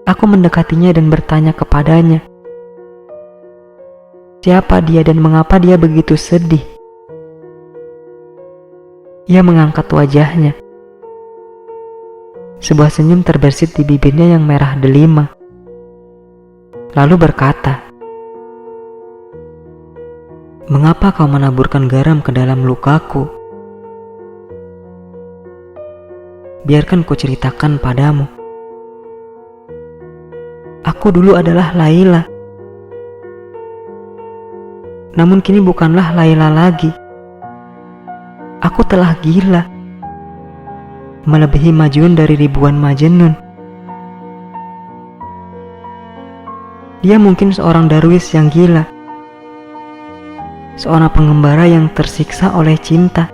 Aku mendekatinya dan bertanya kepadanya, siapa dia dan mengapa dia begitu sedih? Ia mengangkat wajahnya. Sebuah senyum terbersit di bibirnya yang merah delima. Lalu berkata, "Mengapa kau menaburkan garam ke dalam lukaku? Biarkan ku ceritakan padamu. Aku dulu adalah Laila. Namun kini bukanlah Laila lagi. Aku telah gila, melebihi Majnun dari ribuan Majnun. Dia mungkin seorang darwis yang gila, seorang pengembara yang tersiksa oleh cinta.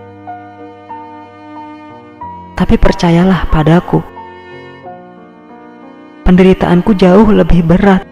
Tapi percayalah padaku, penderitaanku jauh lebih berat.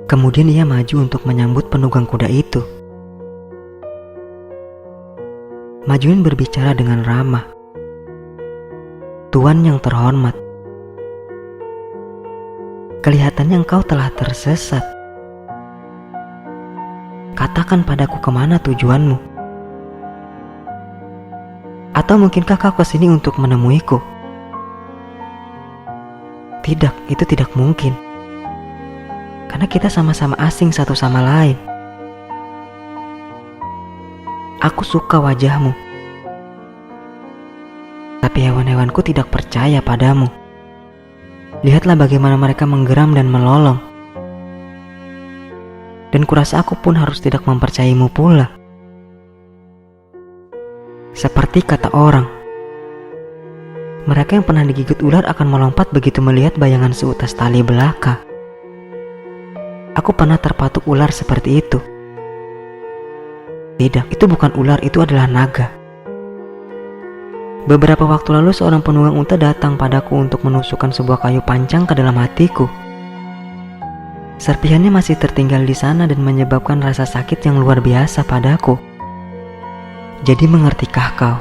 Kemudian ia maju untuk menyambut penunggang kuda itu. Majnun berbicara dengan ramah. "Tuan yang terhormat, kelihatannya engkau telah tersesat. Katakan padaku kemana tujuanmu? Atau mungkinkah kau kesini untuk menemuiku?" "Tidak, itu tidak mungkin. Karena kita sama-sama asing satu sama lain. Aku suka wajahmu. Tapi hewan-hewanku tidak percaya padamu. Lihatlah bagaimana mereka menggeram dan melolong. Dan kurasa aku pun harus tidak mempercayaimu pula. Seperti kata orang, mereka yang pernah digigit ular akan melompat begitu melihat bayangan seutas tali belaka. Aku pernah terpatuk ular seperti itu." "Tidak, itu bukan ular, itu adalah naga. Beberapa waktu lalu seorang penunggang unta datang padaku untuk menusukkan sebuah kayu pancang ke dalam hatiku. Serpihannya masih tertinggal di sana dan menyebabkan rasa sakit yang luar biasa padaku. Jadi mengertikah kau?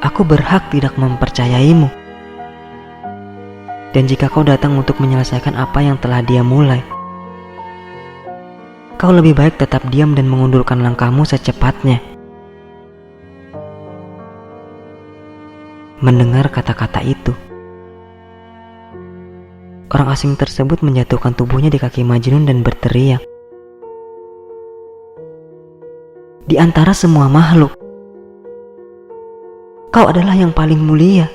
Aku berhak tidak mempercayaimu. Dan jika kau datang untuk menyelesaikan apa yang telah dia mulai, kau lebih baik tetap diam dan mengundurkan langkahmu secepatnya." Mendengar kata-kata itu, orang asing tersebut menjatuhkan tubuhnya di kaki Majnun dan berteriak, "Di antara semua makhluk, kau adalah yang paling mulia.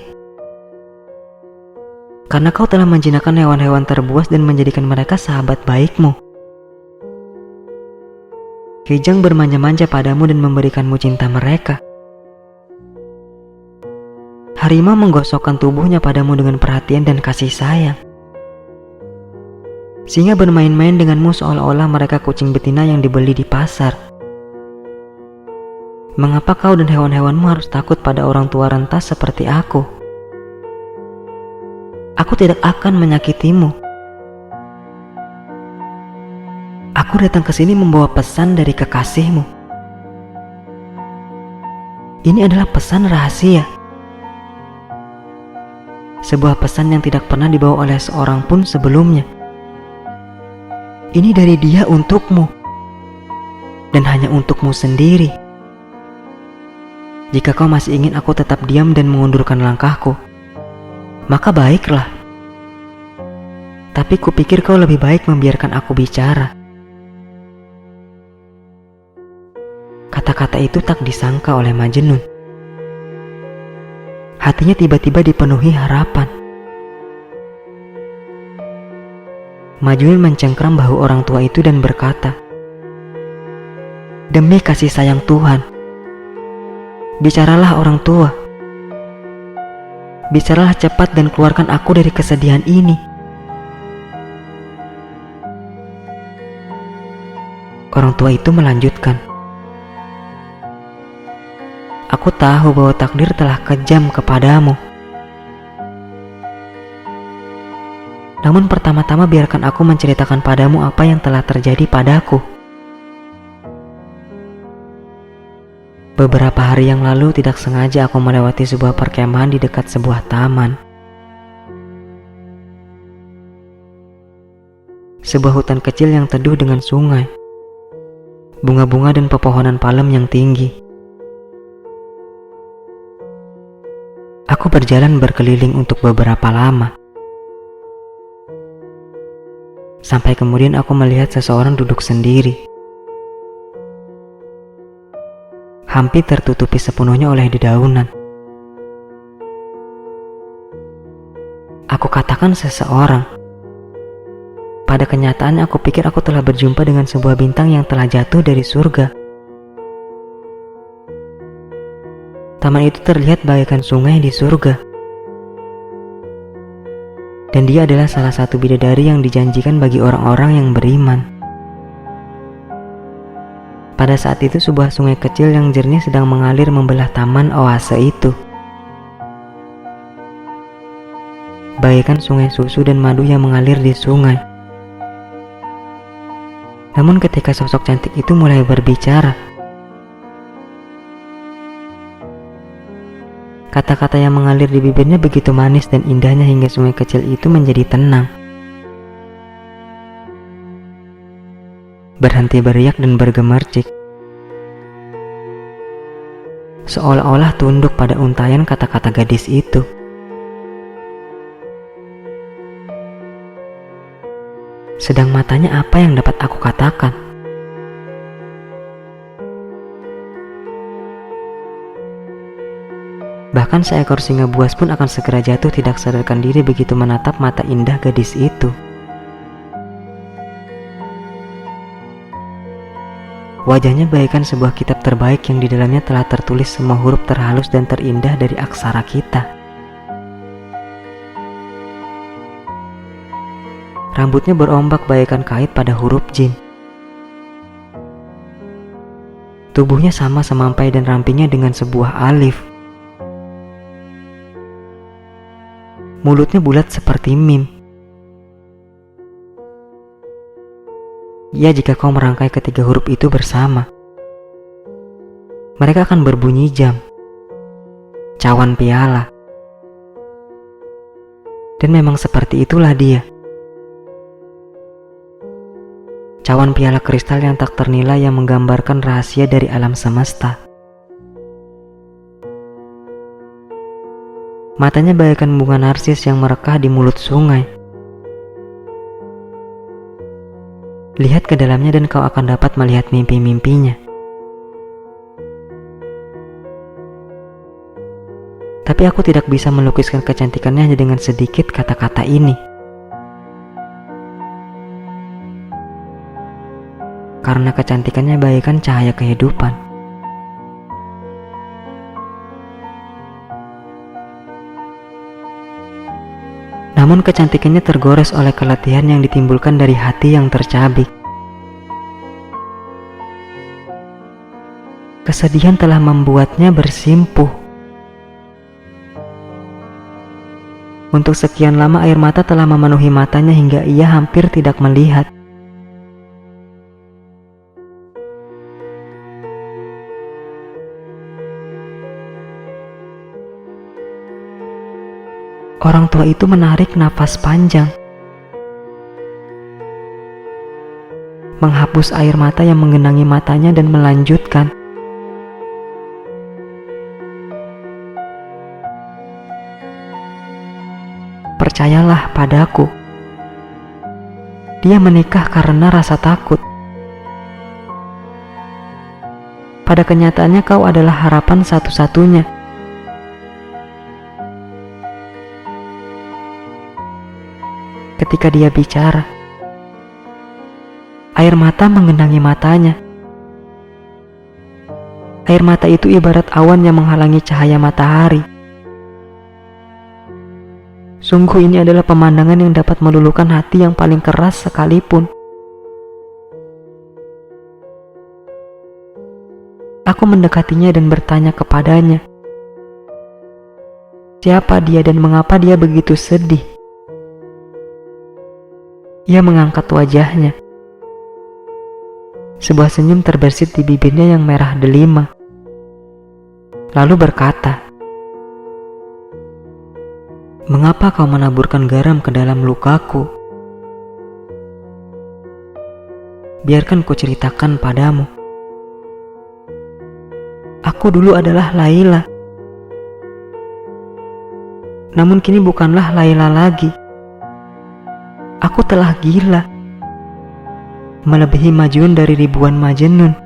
Karena kau telah menjinakkan hewan-hewan terbuas dan menjadikan mereka sahabat baikmu. Kijang bermanja-manja padamu dan memberikanmu cinta mereka. Harimau menggosokkan tubuhnya padamu dengan perhatian dan kasih sayang. Singa bermain-main denganmu seolah-olah mereka kucing betina yang dibeli di pasar. Mengapa kau dan hewan-hewanmu harus takut pada orang tua rentas seperti aku? Aku tidak akan menyakitimu. Aku datang ke sini membawa pesan dari kekasihmu. Ini adalah pesan rahasia. Sebuah pesan yang tidak pernah dibawa oleh seorang pun sebelumnya. Ini dari dia untukmu. Dan hanya untukmu sendiri. Jika kau masih ingin aku tetap diam dan mengundurkan langkahku, maka baiklah. Tapi kupikir kau lebih baik membiarkan aku bicara." Kata-kata itu tak disangka oleh Majnun. Hatinya tiba-tiba dipenuhi harapan. Majnun mencengkram bahu orang tua itu dan berkata, "Demi kasih sayang Tuhan, bicaralah orang tua. Bicaralah cepat dan keluarkan aku dari kesedihan ini." Orang tua itu melanjutkan, "Aku tahu bahwa takdir telah kejam kepadamu. Namun pertama-tama biarkan aku menceritakan padamu apa yang telah terjadi padaku. Beberapa hari yang lalu tidak sengaja aku melewati sebuah perkemahan di dekat sebuah taman. Sebuah hutan kecil yang teduh dengan sungai, bunga-bunga dan pepohonan palem yang tinggi. Aku berjalan berkeliling untuk beberapa lama. Sampai kemudian aku melihat seseorang duduk sendiri, hampir tertutupi sepenuhnya oleh dedaunan. Aku katakan seseorang. Pada kenyataannya aku pikir aku telah berjumpa dengan sebuah bintang yang telah jatuh dari surga. Taman itu terlihat bagaikan sungai di surga. Dan dia adalah salah satu bidadari yang dijanjikan bagi orang-orang yang beriman. Pada saat itu sebuah sungai kecil yang jernih sedang mengalir membelah taman oase itu. Bagaikan sungai susu dan madu yang mengalir di sungai. Namun ketika sosok cantik itu mulai berbicara, kata-kata yang mengalir di bibirnya begitu manis dan indahnya hingga sungai kecil itu menjadi tenang. Berhenti beriak dan bergemercik, seolah-olah tunduk pada untaian kata-kata gadis itu. Sedang matanya apa yang dapat aku katakan? Bahkan seekor singa buas pun akan segera jatuh tidak sadarkan diri begitu menatap mata indah gadis itu. Wajahnya bagaikan sebuah kitab terbaik yang di dalamnya telah tertulis semua huruf terhalus dan terindah dari aksara kita. Rambutnya berombak bagaikan kait pada huruf jin. Tubuhnya sama semampai dan rampingnya dengan sebuah alif. Mulutnya bulat seperti mim. Ya, jika kau merangkai ketiga huruf itu bersama, mereka akan berbunyi jam, cawan piala. Dan memang seperti itulah dia. Cawan piala kristal yang tak ternilai yang menggambarkan rahasia dari alam semesta. Matanya bagaikan bunga narsis yang merekah di mulut sungai. Lihat ke dalamnya dan kau akan dapat melihat mimpi-mimpinya. Tapi aku tidak bisa melukiskan kecantikannya hanya dengan sedikit kata-kata ini. Karena kecantikannya bagaikan cahaya kehidupan. Namun kecantikannya tergores oleh keletihan yang ditimbulkan dari hati yang tercabik. Kesedihan telah membuatnya bersimpuh. Untuk sekian lama air mata telah memenuhi matanya hingga ia hampir tidak melihat. Orang tua itu menarik nafas panjang, menghapus air mata yang menggenangi matanya dan melanjutkan, "Percayalah padaku, dia menikah karena rasa takut. Pada kenyataannya kau adalah harapan satu-satunya." Ketika dia bicara, air mata menggenangi matanya. Air mata itu ibarat awan yang menghalangi cahaya matahari. Sungguh ini adalah pemandangan yang dapat meluluhkan hati yang paling keras sekalipun. Aku mendekatinya dan bertanya kepadanya, siapa dia dan mengapa dia begitu sedih? Ia mengangkat wajahnya. Sebuah senyum terbersit di bibirnya yang merah delima. Lalu berkata, mengapa kau menaburkan garam ke dalam lukaku? Biarkan ku ceritakan padamu. Aku dulu adalah Laila. Namun kini bukanlah Laila lagi. Aku telah gila, melebihi Majnun dari ribuan Majnun.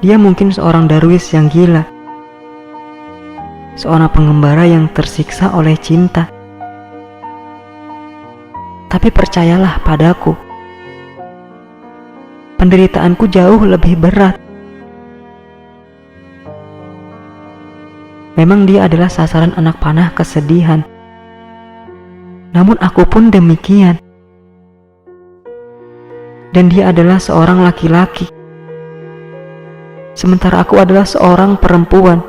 Dia mungkin seorang darwis yang gila, seorang pengembara yang tersiksa oleh cinta. Tapi percayalah padaku, penderitaanku jauh lebih berat. Memang dia adalah sasaran anak panah kesedihan. Namun aku pun demikian. Dan dia adalah seorang laki-laki. Sementara aku adalah seorang perempuan.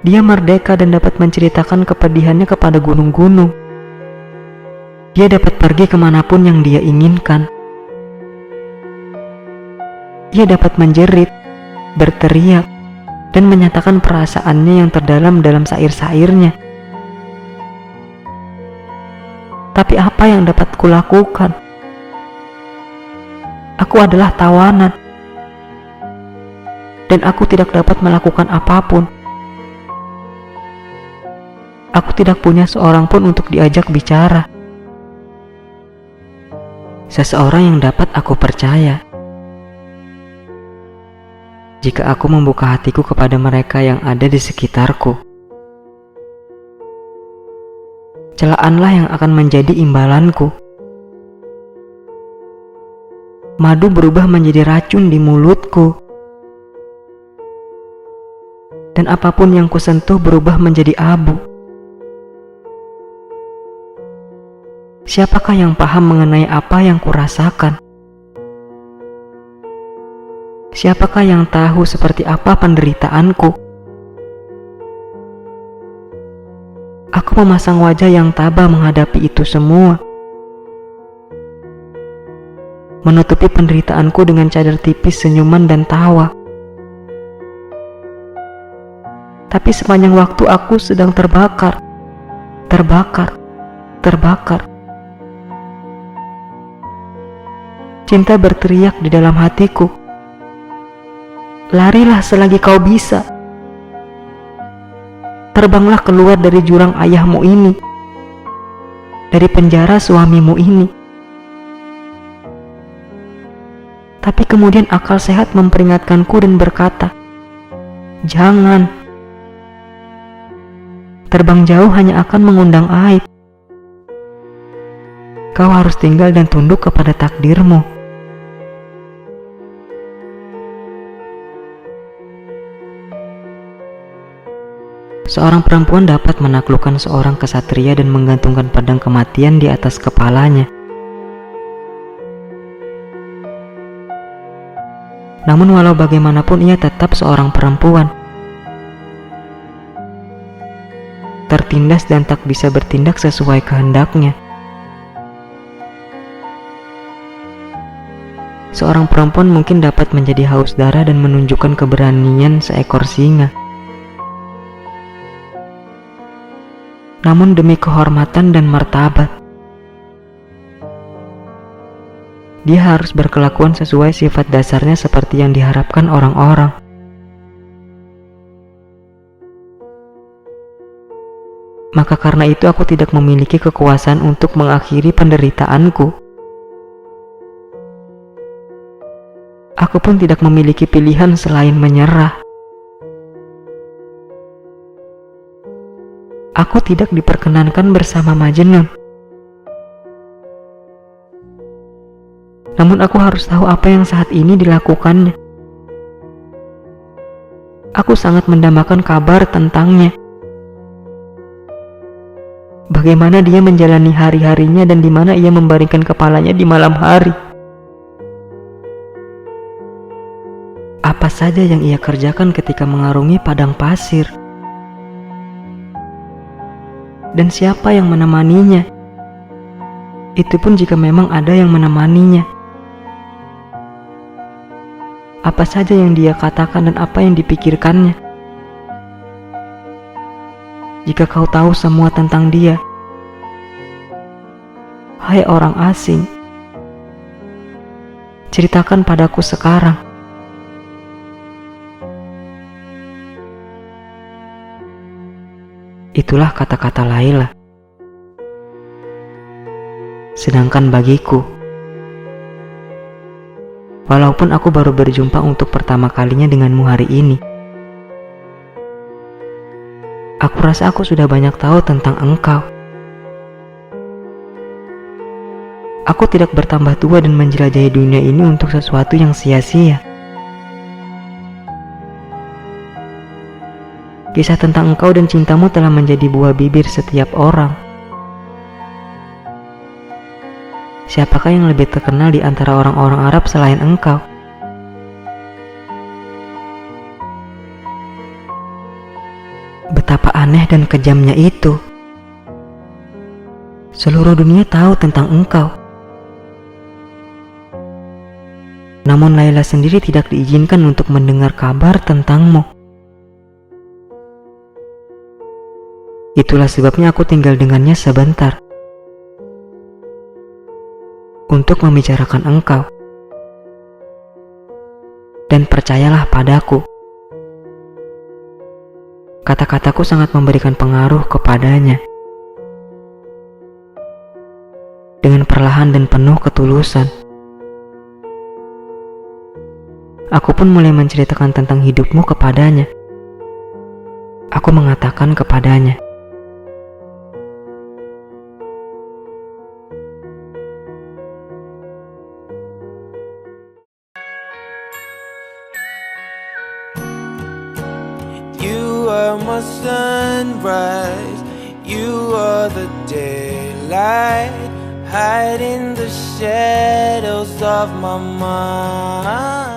Dia merdeka dan dapat menceritakan kepedihannya kepada gunung-gunung. Dia dapat pergi kemanapun yang dia inginkan. Dia dapat menjerit, berteriak, dan menyatakan perasaannya yang terdalam dalam syair-syairnya. Tapi apa yang dapat kulakukan? Aku adalah tawanan, dan aku tidak dapat melakukan apapun. Aku tidak punya seorang pun untuk diajak bicara. Seseorang yang dapat aku percaya. Jika aku membuka hatiku kepada mereka yang ada di sekitarku, celaanlah yang akan menjadi imbalanku. Madu berubah menjadi racun di mulutku, dan apapun yang kusentuh berubah menjadi abu. Siapakah yang paham mengenai apa yang kurasakan? Siapakah yang tahu seperti apa penderitaanku? Aku memasang wajah yang tabah menghadapi itu semua, menutupi penderitaanku dengan cadar tipis senyuman dan tawa. Tapi sepanjang waktu aku sedang terbakar. Cinta berteriak di dalam hatiku, larilah selagi kau bisa. Terbanglah keluar dari jurang ayahmu ini, dari penjara suamimu ini. Tapi kemudian akal sehat memperingatkanku dan berkata, jangan. Terbang jauh hanya akan mengundang aib. Kau harus tinggal dan tunduk kepada takdirmu. Seorang perempuan dapat menaklukkan seorang kesatria dan menggantungkan pedang kematian di atas kepalanya. Namun walau bagaimanapun ia tetap seorang perempuan. Tertindas dan tak bisa bertindak sesuai kehendaknya. Seorang perempuan mungkin dapat menjadi haus darah dan menunjukkan keberanian seekor singa. Namun demi kehormatan dan martabat, dia harus berkelakuan sesuai sifat dasarnya seperti yang diharapkan orang-orang. Maka karena itu aku tidak memiliki kekuasaan untuk mengakhiri penderitaanku. Aku pun tidak memiliki pilihan selain menyerah. Aku tidak diperkenankan bersama Majnun. Namun aku harus tahu apa yang saat ini dilakukannya. Aku sangat mendambakan kabar tentangnya. Bagaimana dia menjalani hari-harinya dan di mana ia membaringkan kepalanya di malam hari. Apa saja yang ia kerjakan ketika mengarungi padang pasir. Dan siapa yang menemaninya? Itu pun jika memang ada yang menemaninya. Apa saja yang dia katakan dan apa yang dipikirkannya? Jika kau tahu semua tentang dia, hai orang asing, ceritakan padaku sekarang. Itulah kata-kata Laila. Sedangkan bagiku, walaupun aku baru berjumpa untuk pertama kalinya denganmu hari ini, aku rasa aku sudah banyak tahu tentang engkau. Aku tidak bertambah tua dan menjelajahi dunia ini untuk sesuatu yang sia-sia. Kisah tentang engkau dan cintamu telah menjadi buah bibir setiap orang. Siapakah yang lebih terkenal di antara orang-orang Arab selain engkau? Betapa aneh dan kejamnya itu. Seluruh dunia tahu tentang engkau. Namun Laila sendiri tidak diizinkan untuk mendengar kabar tentangmu. Itulah sebabnya aku tinggal dengannya sebentar untuk membicarakan engkau. Dan percayalah padaku, kata-kataku sangat memberikan pengaruh kepadanya. Dengan perlahan dan penuh ketulusan, aku pun mulai menceritakan tentang hidupmu kepadanya. Aku mengatakan kepadanya, you are my sunrise, you are the daylight, hide in the shadows of my mind.